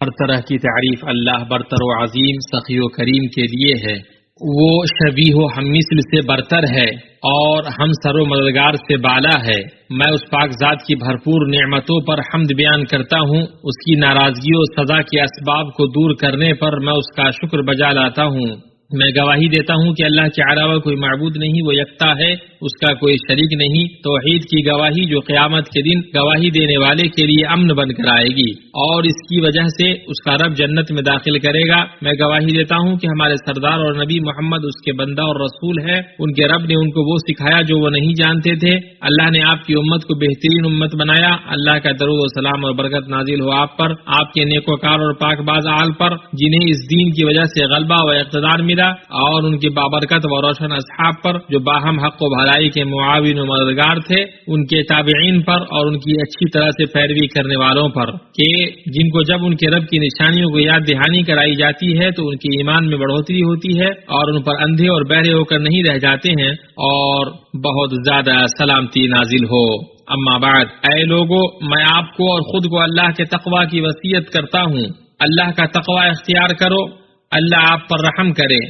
ہر طرح کی تعریف اللہ برتر و عظیم سخی و کریم کے لیے ہے. وہ شبیہ و ہم مثل سے برتر ہے اور ہم سر و مددگار سے بالا ہے. میں اس پاک ذات کی بھرپور نعمتوں پر حمد بیان کرتا ہوں. اس کی ناراضگی و سزا کے اسباب کو دور کرنے پر میں اس کا شکر بجا لاتا ہوں. میں گواہی دیتا ہوں کہ اللہ کے علاوہ کوئی معبود نہیں، وہ یکتا ہے، اس کا کوئی شریک نہیں. توحید کی گواہی جو قیامت کے دن گواہی دینے والے کے لیے امن بن کر آئے گی اور اس کی وجہ سے اس کا رب جنت میں داخل کرے گا. میں گواہی دیتا ہوں کہ ہمارے سردار اور نبی محمد اس کے بندہ اور رسول ہے. ان کے رب نے ان کو وہ سکھایا جو وہ نہیں جانتے تھے. اللہ نے آپ کی امت کو بہترین امت بنایا. اللہ کا درود و سلام اور برکت نازل ہو آپ پر، آپ کے نیکوکار اور پاک باز آل پر جنہیں اس دین کی وجہ سے غلبہ و اقتدار ملا، اور ان کی بابرکت و روشن اصحاب پر جو باہم حق و بھلائی کے معاون و مددگار تھے، ان کے تابعین پر اور ان کی اچھی طرح سے پیروی کرنے والوں پر، کہ جن کو جب ان کے رب کی نشانیوں کو یاد دہانی کرائی جاتی ہے تو ان کے ایمان میں بڑھوتری ہوتی ہے اور ان پر اندھے اور بہرے ہو کر نہیں رہ جاتے ہیں اور بہت زیادہ سلامتی نازل ہو. اما بعد، اے لوگو، میں آپ کو اور خود کو اللہ کے تقوی کی وصیت کرتا ہوں. اللہ کا تقوی اختیار کرو، اللہ آپ پر رحم کرے.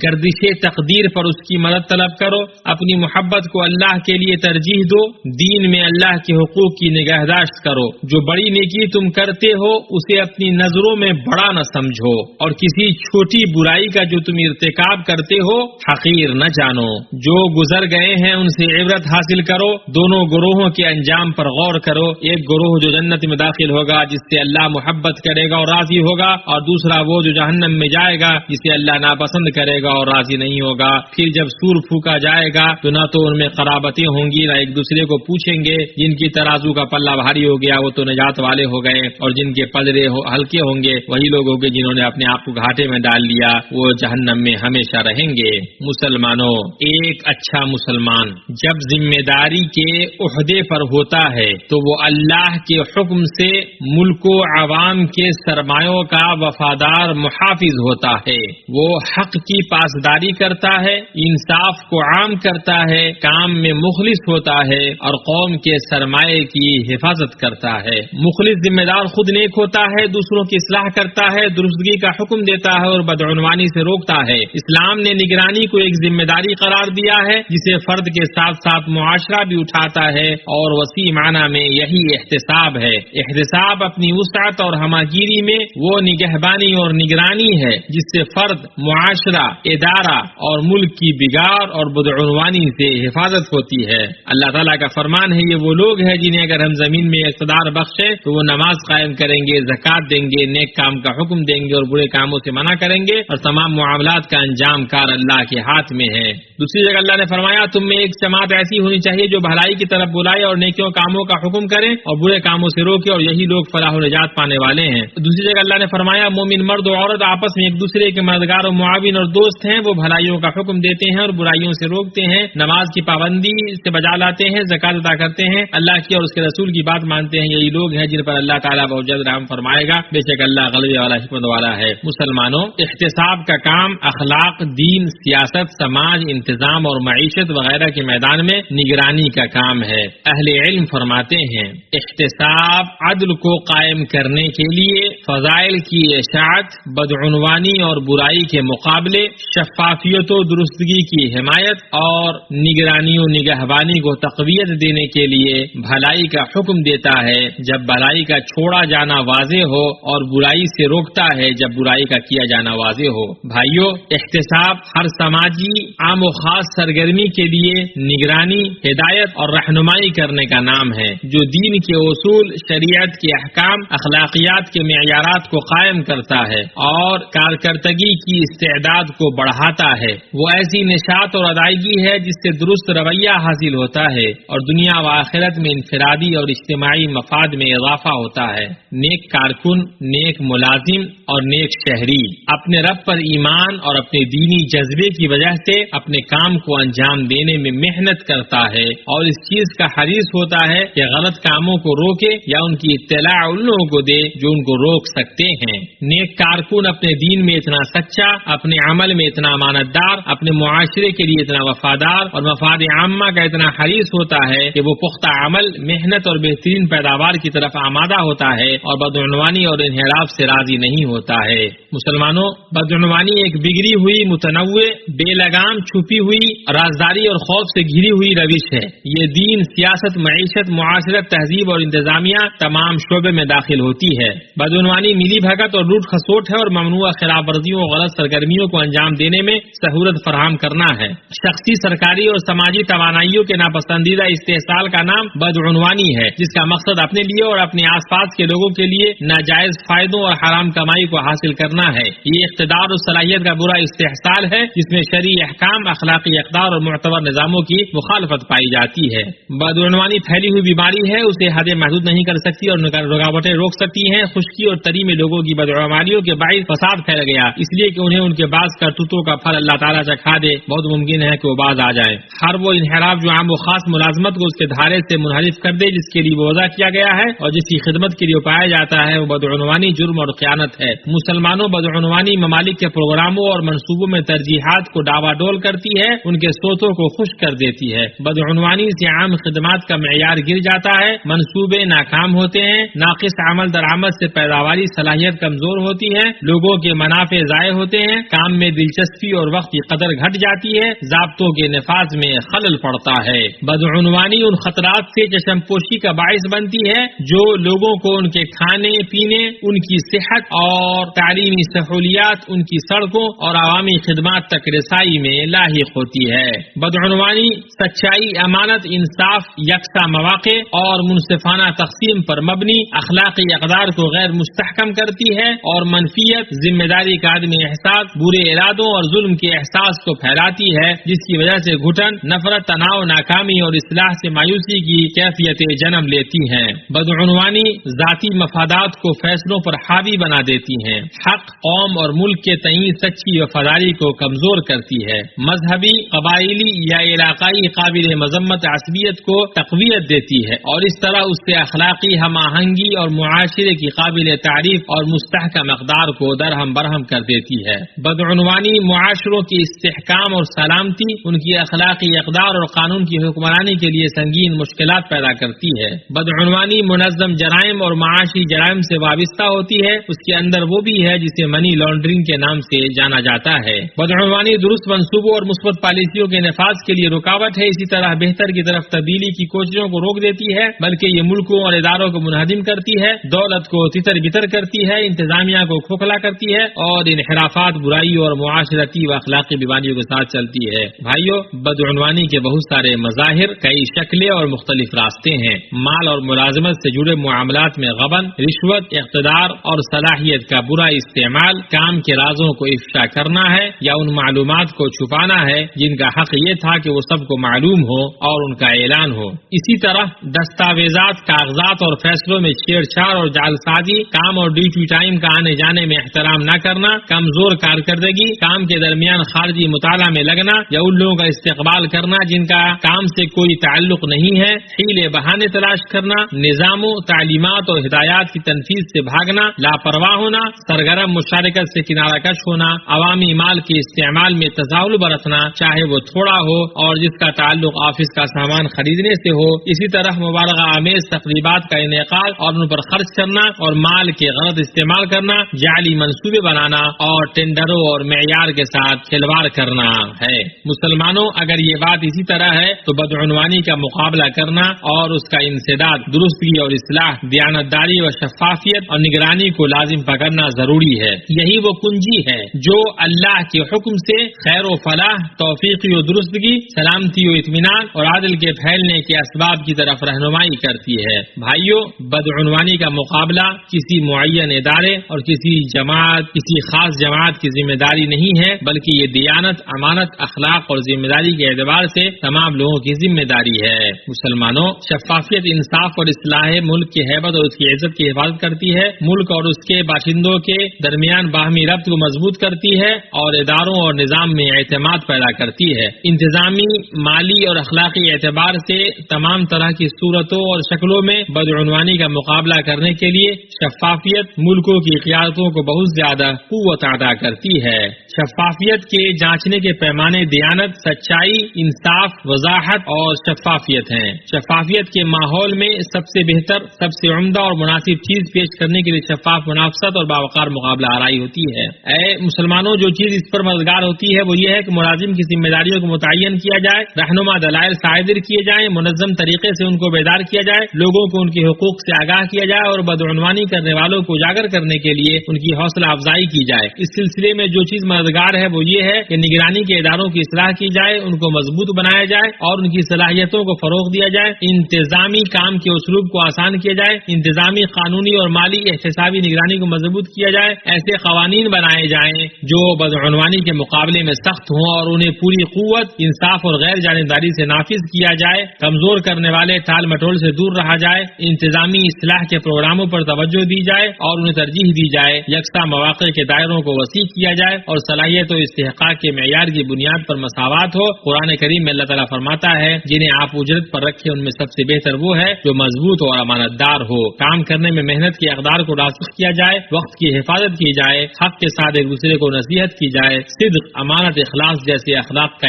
گردش تقدیر پر اس کی مدد طلب کرو. اپنی محبت کو اللہ کے لیے ترجیح دو. دین میں اللہ کے حقوق کی نگہداشت کرو. جو بڑی نیکی تم کرتے ہو اسے اپنی نظروں میں بڑا نہ سمجھو اور کسی چھوٹی برائی کا جو تم ارتکاب کرتے ہو حقیر نہ جانو. جو گزر گئے ہیں ان سے عبرت حاصل کرو. دونوں گروہوں کے انجام پر غور کرو. ایک گروہ جو جنت میں داخل ہوگا جس سے اللہ محبت کرے گا اور راضی ہوگا، اور دوسرا وہ جو جہنم میں جائے گا جسے اللہ ناپسند کرے گا اور راضی نہیں ہوگا. پھر جب سور پھونکا جائے گا تو نہ تو ان میں قرابتیں ہوں گی، نہ ایک دوسرے کو پوچھیں گے. جن کی ترازو کا پلہ بھاری ہو گیا وہ تو نجات والے ہو گئے، اور جن کے پلڑے ہلکے ہوں گے وہی لوگ ہوں گے جنہوں نے اپنے آپ کو گھاٹے میں ڈال لیا، وہ جہنم میں ہمیشہ رہیں گے. مسلمانوں، ایک اچھا مسلمان جب ذمہ داری کے عہدے پر ہوتا ہے تو وہ اللہ کے حکم سے ملک و عوام کے سرمایوں کا وفادار محافظ ہوتا ہے. وہ حق کی پاسداری کرتا ہے، انصاف کو عام کرتا ہے، کام میں مخلص ہوتا ہے اور قوم کے سرمایے کی حفاظت کرتا ہے. مخلص ذمہ دار خود نیک ہوتا ہے، دوسروں کی اصلاح کرتا ہے، درستگی کا حکم دیتا ہے اور بدعنوانی سے روکتا ہے. اسلام نے نگرانی کو ایک ذمہ داری قرار دیا ہے جسے فرد کے ساتھ ساتھ معاشرہ بھی اٹھاتا ہے، اور وسیع معنی میں یہی احتساب ہے. احتساب اپنی وسعت اور ہماگیری میں وہ نگہبانی اور نگرانی ہے جس سے فرد، معاشرہ، ادارہ اور ملک کی بگاڑ اور بدعنوانی سے حفاظت ہوتی ہے. اللہ تعالیٰ کا فرمان ہے، یہ وہ لوگ ہیں جنہیں اگر ہم زمین میں اقتدار بخشے تو وہ نماز قائم کریں گے، زکوٰۃ دیں گے، نیک کام کا حکم دیں گے اور برے کاموں سے منع کریں گے، اور تمام معاملات کا انجام کار اللہ کے ہاتھ میں ہے. دوسری جگہ اللہ نے فرمایا، تم میں ایک جماعت ایسی ہونی چاہیے جو بھلائی کی طرف بلائے اور نیکیوں کاموں کا حکم کرے اور برے کاموں سے روکے، اور یہی لوگ فلاح و نجات پانے والے ہیں. دوسری جگہ اللہ نے فرمایا، مومن مرد و عورت آپس میں ایک دوسرے کے مددگار و معاون اور دوست ہیں. وہ بھلائیوں کا حکم دیتے ہیں اور برائیوں سے روکتے ہیں، نماز کی پابندی سے بجا لاتے ہیں، زکوٰۃ ادا کرتے ہیں، اللہ کی اور اس کے رسول کی بات مانتے ہیں. یہی لوگ ہیں جن پر اللہ تعالیٰ بہت جلد رحم فرمائے گا. بے شک اللہ غلبے والا، حکمت والا ہے. مسلمانوں، احتساب کا کام اخلاق، دین، سیاست، سماج، انتظام اور معیشت وغیرہ کے میدان میں نگرانی کا کام ہے. اہل علم فرماتے ہیں، احتساب عدل کو قائم کرنے کے لیے فضائل کی اشاعت، بدعنوانی اور برائی کے مقابلے، شفافیت و درستگی کی حمایت اور نگرانی و نگہبانی کو تقویت دینے کے لیے بھلائی کا حکم دیتا ہے جب بھلائی کا چھوڑا جانا واضح ہو، اور برائی سے روکتا ہے جب برائی کا کیا جانا واضح ہو. بھائیو، احتساب ہر سماجی عام و خاص سرگرمی کے لیے نگرانی، ہدایت اور رہنمائی کرنے کا نام ہے جو دین کے اصول، شریعت کے احکام، اخلاقیات کے معیارات کو قائم کرتا ہے اور کارکردگی کی استعداد کو بڑھاتا ہے. وہ ایسی نشاط اور ادائیگی ہے جس سے درست رویہ حاصل ہوتا ہے اور دنیا و آخرت میں انفرادی اور اجتماعی مفاد میں اضافہ ہوتا ہے. نیک کارکن، نیک ملازم اور نیک شہری اپنے رب پر ایمان اور اپنے دینی جذبے کی وجہ سے اپنے کام کو انجام دینے میں محنت کرتا ہے اور اس چیز کا حریص ہوتا ہے کہ غلط کاموں کو روکے یا ان کی اطلاع ان لوگوں کو دے جو ان کو روک سکتے ہیں. نیک کارکن اپنے دین میں اتنا سچا، اپنے عمل عمل میں اتنا امانت دار، اپنے معاشرے کے لیے اتنا وفادار اور مفاد عامہ کا اتنا حریص ہوتا ہے کہ وہ پختہ عمل، محنت اور بہترین پیداوار کی طرف آمادہ ہوتا ہے اور بدعنوانی اور انحراف سے راضی نہیں ہوتا ہے۔ مسلمانوں، بدعنوانی ایک بگڑی ہوئی، متنوع، بے لگام، چھپی ہوئی، رازداری اور خوف سے گھری ہوئی روش ہے۔ یہ دین، سیاست، معیشت، معاشرت، تہذیب اور انتظامیہ تمام شعبے میں داخل ہوتی ہے۔ بدعنوانی ملی بھگت اور لوٹ کھسوٹ ہے اور ممنوع خلاف ورزیوں اور غلط سرگرمیوں کو انجام دینے میں سہولت فراہم کرنا ہے۔ شخصی، سرکاری اور سماجی توانائیوں کے ناپسندیدہ استحصال کا نام بدعنوانی ہے، جس کا مقصد اپنے لیے اور اپنے آس پاس کے لوگوں کے لیے ناجائز فائدوں اور حرام کمائی کو حاصل کرنا ہے۔ یہ اقتدار اور صلاحیت کا برا استحصال ہے جس میں شرعی احکام، اخلاقی اقدار اور معتبر نظاموں کی مخالفت پائی جاتی ہے۔ بدعنوانی پھیلی ہوئی بیماری ہے، اسے حد محدود نہیں کر سکتی اور رکاوٹیں روک سکتی ہیں۔ خشکی اور تری میں لوگوں کی بدعنوانیوں کے باعث فساد پھیل گیا، اس لیے کہ انہیں ان کے بعض کرتوتوں کا پھل اللہ تعالیٰ چکھا دے، بہت ممکن ہے کہ وہ باز آ جائیں۔ ہر وہ انحراف جو عام و خاص ملازمت کو اس کے دھارے سے منحرف کر دے جس کے لیے وہ وضع کیا گیا ہے اور جس کی خدمت کے لیے پایا جاتا ہے، وہ بدعنوانی، جرم اور خیانت ہے۔ مسلمانوں، بدعنوانی ممالک کے پروگراموں اور منصوبوں میں ترجیحات کو ڈاوا ڈول کرتی ہے، ان کے سوتوں کو خشک کر دیتی ہے۔ بدعنوانی سے عام خدمات کا معیار گر جاتا ہے، منصوبے ناکام ہوتے ہیں، ناقص عمل درآمد سے پیداواری صلاحیت کمزور ہوتی ہے، لوگوں کے منافع ضائع ہوتے ہیں، کام میں دلچسپی اور وقت کی قدر گھٹ جاتی ہے، ضابطوں کے نفاذ میں خلل پڑتا ہے۔ بدعنوانی ان خطرات سے چشم پوشی کا باعث بنتی ہے جو لوگوں کو ان کے کھانے پینے، ان کی صحت اور تعلیمی سہولیات، ان کی سڑکوں اور عوامی خدمات تک رسائی میں لاحق ہوتی ہے۔ بدعنوانی سچائی، امانت، انصاف، یکساں مواقع اور منصفانہ تقسیم پر مبنی اخلاقی اقدار کو غیر مستحکم کرتی ہے اور منفیت، ذمہ داری کا عدم احساس، برے ارادوں اور ظلم کے احساس کو پھیلاتی ہے، جس کی وجہ سے گھٹن، نفرت، تناؤ، ناکامی اور اصلاح سے مایوسی کی کیفیتیں جنم لیتی ہیں۔ بدعنوانی ذاتی مفادات کو فیصلوں پر حاوی بنا دیتی ہیں، حق، قوم اور ملک کے تئیں سچی وفاداری کو کمزور کرتی ہے، مذہبی، قبائلی یا علاقائی قابل مذمت عصبیت کو تقویت دیتی ہے اور اس طرح اس سے اخلاقی ہم آہنگی اور معاشرے کی قابل تعریف اور مستحکم اقدار کو درہم برہم کر دیتی ہے۔ بدعنوانی معاشروں کی استحکام اور سلامتی، ان کی اخلاقی اقدار اور قانون کی حکمرانی کے لیے سنگین مشکلات پیدا کرتی ہے۔ بدعنوانی منظم جرائم اور معاشی جرائم سے وابستہ ہوتی ہے، اس کے اندر وہ بھی ہے جسے منی لانڈرنگ کے نام سے جانا جاتا ہے۔ بدعنوانی درست منصوبوں اور مثبت پالیسیوں کے نفاذ کے لیے رکاوٹ ہے، اسی طرح بہتر کی طرف تبدیلی کی کوششوں کو روک دیتی ہے، بلکہ یہ ملکوں اور اداروں کو منہدم کرتی ہے، دولت کو تتر بتر کرتی ہے، انتظامیہ کو کھوکھلا کرتی ہے اور انحرافات، برائی اور معاشرتی و اخلاقی بیماریوں کے ساتھ چلتی ہے۔ بھائیو، بدعنوانی کے بہت سارے مظاہر، کئی شکلیں اور مختلف راستے ہیں۔ مال اور ملازمت سے جڑے معاملات میں غبن، رشوت، اقتدار اور صلاحیت کا برا استعمال، کام کے رازوں کو افشا کرنا ہے یا ان معلومات کو چھپانا ہے جن کا حق یہ تھا کہ وہ سب کو معلوم ہو اور ان کا اعلان ہو۔ اسی طرح دستاویزات، کاغذات اور فیصلوں میں چھیڑ چھاڑ اور جعل سازی، کام اور ڈیوٹی ٹائم کا آنے جانے میں احترام نہ کرنا، کمزور کارکردگی، کام کے درمیان خارجی مطالعہ میں لگنا یا ان لوگوں کا استقبال کرنا جن کا کام سے کوئی تعلق نہیں ہے، حیلے بہانے تلاش کرنا، نظاموں، تعلیمات اور ہدایات کی تنفیذ سے بھاگنا، لاپرواہ ہونا، سرگرم مشارکت سے کنارہ کش ہونا، عوامی مال کے استعمال میں تساہل برتنا، چاہے وہ تھوڑا ہو اور جس کا تعلق آفس کا سامان خریدنے سے ہو، اسی طرح مبالغہ آمیز تقریبات کا انعقاد اور ان پر خرچ کرنا اور مال کے غلط استعمال کرنا، جعلی منصوبے بنانا اور ٹینڈروں اور معیار کے ساتھ کھلواڑ کرنا ہے۔ مسلمانوں، اگر یہ بات اسی طرح ہے تو بدعنوانی کا مقابلہ کرنا اور اس کا انسداد، درستگی اور اصلاح، دیانتداری و شفافیت اور نگرانی کو لازم پکڑنا ضروری ہے۔ یہی وہ کنجی ہے جو اللہ کے حکم سے خیر و فلاح، توفیقی و درستگی، سلامتی و اطمینان اور عادل کے پھیلنے کے اسباب کی طرف رہنمائی کرتی ہے۔ بھائیو، بدعنوانی کا مقابلہ کسی معین ادارے اور کسی جماعت، کسی خاص جماعت کی ذمہ داری نہیں ہے، بلکہ یہ دیانت، امانت، اخلاق اور ذمہ داری کے اعتبار سے تمام لوگوں کی ذمہ داری ہے۔ مسلمانوں، شفافیت، انصاف اور اصلاح ملک کی ہیبت اور اس کی عزت کی حفاظت کرتی ہے، ملک اور اس کے باشندوں کے درمیان باہمی ربط کو مضبوط کرتی ہے اور اداروں اور نظام میں اعتماد پیدا کرتی ہے۔ انتظامی، مالی اور اخلاقی اعتبار سے تمام طرح کی صورتوں اور شکلوں میں بدعنوانی کا مقابلہ کرنے کے لیے شفافیت ملکوں کی قیادتوں کو بہت زیادہ قوت عطا کرتی ہے۔ شفافیت کے جانچنے کے پیمانے دیانت، سچائی، انصاف، وضاحت اور شفافیت ہیں۔ شفافیت کے ماحول میں سب سے بہتر، سب سے عمدہ اور مناسب چیز پیش کرنے کے لیے شفاف منافست اور باوقار مقابلہ آرائی ہوتی ہے۔ اے مسلمانوں، جو چیز اس پر مددگار ہوتی ہے وہ یہ ہے کہ ملازم کی ذمہ داریوں کو متعین کیا جائے، رہنما دلائل صادر کیے جائیں، منظم طریقے سے ان کو بیدار کیا جائے، لوگوں کو ان کے حقوق سے آگاہ کیا جائے اور بدعنوانی کرنے والوں کو اجاگر کرنے کے لیے ان کی حوصلہ افزائی کی جائے۔ اس سلسلے میں جو چیز مددگار ہے وہ یہ ہے کہ نگرانی کے اداروں کی اصلاح کی جائے، ان کو مضبوط بنایا جائے اور ان کی صلاحیتوں کو فروغ دیا جائے، انتظامی کام کے اسلوب کو آسان کیا جائے، انتظامی، قانونی اور مالی احتسابی نگرانی کو مضبوط کیا جائے، ایسے قوانین بنائے جائیں جو بدعنوانی کے مقابلے میں سخت ہوں اور انہیں پوری قوت، انصاف اور غیر جانبداری سے نافذ کیا جائے، کمزور کرنے والے ٹال مٹول سے دور رہا جائے، انتظامی اصلاح کے پروگراموں پر توجہ دی جائے اور انہیں ترجیح دی جائے، یکساں مواقع کے دائروں کو وسیع کیا جائے اور صلاحیت و استحقاق کے معیار کی بنیاد پر مساوات ہو۔ قرآن کریم میں اللہ تعالیٰ فرماتا ہے، جنہیں آپ اجرت پر رکھے ان میں سب سے بہتر وہ ہے جو مضبوط اور امانت دار ہو۔ کام کرنے میں محنت کے اقدار کو راسخ کیا جائے، وقت کی حفاظت کی جائے، حق کے ساتھ ایک دوسرے کو نصیحت کی جائے، صدق، امانت، اخلاص جیسے اخلاق کا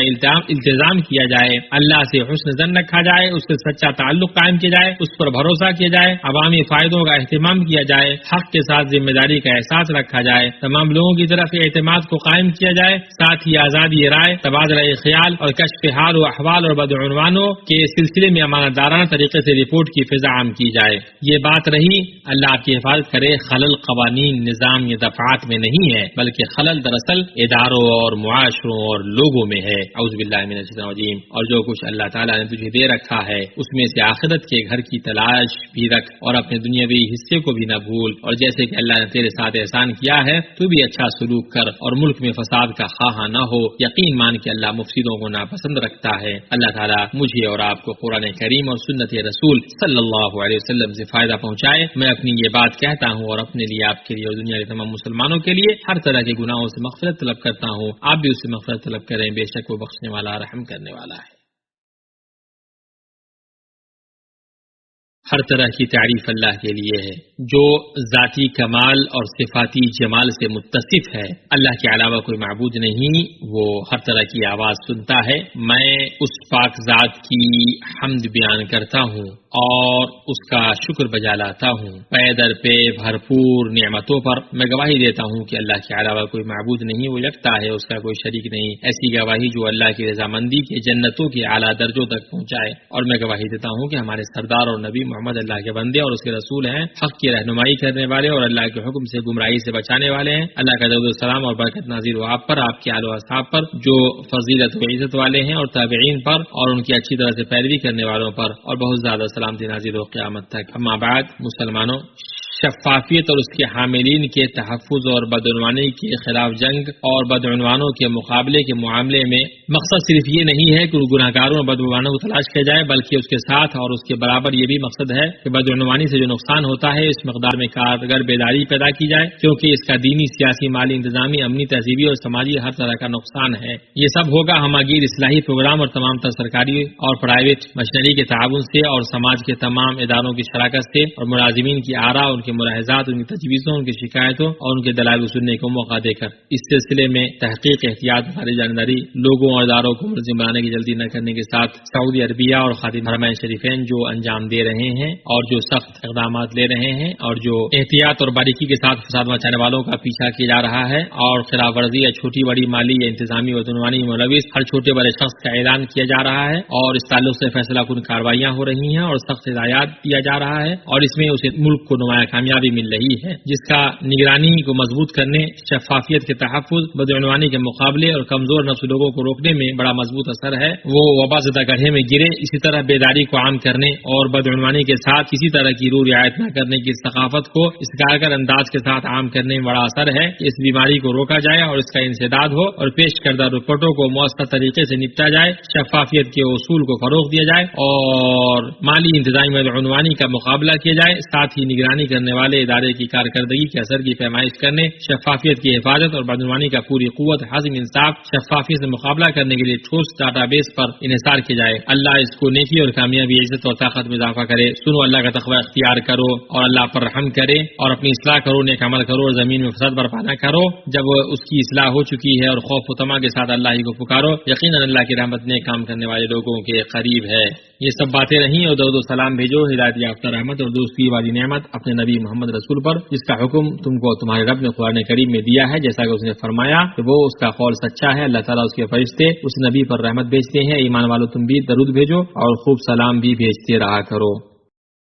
التزام کیا جائے، اللہ سے حسن ظن رکھا جائے، اس سے سچا تعلق قائم کیا جائے، اس پر بھروسہ کیا جائے، عوامی فائدوں کا اہتمام کیا جائے، حق کے ساتھ ذمہ داری کا احساس رکھا جائے، تمام لوگوں کی طرف اعتماد کو قائم کیا جائے، ساتھ ہی آزادی رائے، تبادلہ خیال اور کشف حال و احوال اور بدعنوانوں کے سلسلے میں امانت دارانہ طریقے سے رپورٹ کی فضا عام کی جائے۔ یہ بات رہی، اللہ آپ کی حفاظت کرے، خلل قوانین، نظام یا دفعات میں نہیں ہے، بلکہ خلل دراصل اداروں اور معاشروں اور لوگوں میں ہے۔ اعوذ باللہ من الشیطان الرجیم۔ اور جو کچھ اللہ تعالیٰ نے تجھے دے رکھا ہے اس میں سے آخرت کے گھر کی تلاش بھی رکھ اور اپنے دنیاوی حصے کو بھی نہ بھول، اور جیسے کہ اللہ نے تیرے ساتھ احسان کیا ہے تو بھی اچھا سلوک کر اور ملک میں فساد کا خواہاں نہ ہو۔ یقین مان کہ اللہ مفسدوں کو ناپسند رکھتا ہے۔ اللہ تعالیٰ مجھے اور آپ کو قرآن کریم اور سنت رسول صلی اللہ علیہ وسلم سے فائدہ پہنچائے۔ میں اپنی یہ بات کہتا ہوں اور اپنے لیے، آپ کے لیے اور دنیا کے تمام مسلمانوں کے لیے ہر طرح کے گناہوں سے مغفرت طلب کرتا ہوں۔ آپ بھی اس سے مغفرت طلب کریں، بے شک وہ بخشنے والا، رحم کرنے والا ہے۔ ہر طرح کی تعریف اللہ کے لیے ہے جو ذاتی کمال اور صفاتی جمال سے متصف ہے۔ اللہ کے علاوہ کوئی معبود نہیں، وہ ہر طرح کی آواز سنتا ہے۔ میں اس پاک ذات کی حمد بیان کرتا ہوں اور اس کا شکر بجا لاتا ہوں۔ پے در پہ بھرپور نعمتوں پر میں گواہی دیتا ہوں کہ اللہ کے علاوہ کوئی معبود نہیں، وہ یکتا ہے، اس کا کوئی شریک نہیں۔ ایسی گواہی جو اللہ کی رضامندی کے جنتوں کے اعلیٰ درجوں تک پہنچائے۔ اور میں گواہی دیتا ہوں کہ ہمارے سردار اور نبی محمد اللہ کے بندے اور اس کے رسول ہیں، حق کی رہنمائی کرنے والے اور اللہ کے حکم سے گمراہی سے بچانے والے ہیں۔ اللہ کا درود و سلام اور برکت نازل ہو آپ پر، آپ کے آل و اصحاب پر جو فضیلت و عزت والے ہیں، اور تابعین پر اور ان کی اچھی طرح سے پیروی کرنے والوں پر، اور بہت زیادہ سلامتی نازل ہو قیامت تک۔ اما بعد، مسلمانوں، شفافیت اور اس کے حاملین کے تحفظ اور بدعنوانی کے خلاف جنگ اور بدعنوانوں کے مقابلے کے معاملے میں مقصد صرف یہ نہیں ہے کہ گناہ گاروں اور بدعنوانوں کو تلاش کیا جائے، بلکہ اس کے ساتھ اور اس کے برابر یہ بھی مقصد ہے کہ بدعنوانی سے جو نقصان ہوتا ہے اس مقدار میں کارگر بیداری پیدا کی جائے، کیونکہ اس کا دینی، سیاسی، مالی، انتظامی، امنی، تہذیبی اور سماجی ہر طرح کا نقصان ہے۔ یہ سب ہوگا ہماگیر اصلاحی پروگرام اور تمام تر سرکاری اور پرائیویٹ مشنری کے تعاون سے اور سماج کے تمام اداروں کی شراکت سے، اور ملازمین کی آراء، ان کے ملاحظات، ان کی تجویزوں، ان کی شکایتوں اور ان کے دلائل کو سننے کو موقع دے کر اس سلسلے میں تحقیق، احتیاط، خارج جانبداری، لوگوں اور اداروں کو منظم بنانے کی جلدی نہ کرنے کے ساتھ سعودی عربیہ اور خادم حرمین شریفین جو انجام دے رہے ہیں اور جو سخت اقدامات لے رہے ہیں اور جو احتیاط اور باریکی کے ساتھ فساد مچانے والوں کا پیچھا کیا جا رہا ہے اور خلاف ورزی یا چھوٹی بڑی مالی یا انتظامی و بدعنوانی ملوث ہر چھوٹے بڑے شخص کا اعلان کیا جا رہا ہے اور اس تعلق سے فیصلہ کن کارروائیاں ہو رہی ہیں اور سخت ہدایات دیا جا رہا ہے، اور اس میں اسے ملک کو نمایاں کامیابی مل رہی ہے، جس کا نگرانی کو مضبوط کرنے، شفافیت کے تحفظ، بدعنوانی کے مقابلے اور کمزور نفس لوگوں کو روکنے میں بڑا مضبوط اثر ہے۔ وہ وبا زدہ گڑھے میں گرے، اسی طرح بیداری کو عام کرنے اور بدعنوانی کے ساتھ کسی طرح کی روح رعایت نہ کرنے کی ثقافت کو اس کارگر انداز کے ساتھ عام کرنے میں بڑا اثر ہے کہ اس بیماری کو روکا جائے اور اس کا انسداد ہو اور پیش کردہ رپورٹوں کو مؤثر طریقے سے نپٹا جائے، شفافیت کے اصول کو فروغ دیا جائے اور مالی انتظامی بدعنوانی کا مقابلہ کیا جائے، ساتھ ہی نگرانی کرنے کرنے والے ادارے کی کارکردگی کے اثر کی پیمائش کرنے، شفافیت کی حفاظت اور بدعنوانی کا پوری قوت، حزم، انصاف، شفافیت سے مقابلہ کرنے کے لیے ٹھوس ڈاٹا بیس پر انحصار کیا جائے۔ اللہ اس کو نیکی اور کامیابی، عزت اور طاقت میں اضافہ کرے۔ سنو، اللہ کا تقوی اختیار کرو اور اللہ پر رحم کرے اور اپنی اصلاح کرو، نیک عمل کرو اور زمین میں فساد برپا نہ کرو۔ جب اس کی اصلاح ہو چکی ہے اور خوف و طمع کے ساتھ اللہ ہی کو پکارو، یقیناً اللہ کی رحمت نیک کام کرنے والے لوگوں کے قریب ہے۔ یہ سب باتیں رہیں اور درود و سلام بھیجو ہدایت یافتہ رحمت اور دوستی والی نعمت اپنے نبی محمد رسول پر، جس کا حکم تم کو تمہارے رب نے قرآن کریم میں دیا ہے، جیسا کہ اس نے فرمایا کہ وہ اس کا قول سچا ہے۔ اللہ تعالیٰ اس کے فرشتے اس نبی پر رحمت بھیجتے ہیں۔ ایمان والو تم بھی درود بھیجو اور خوب سلام بھی بھیجتے رہا کرو۔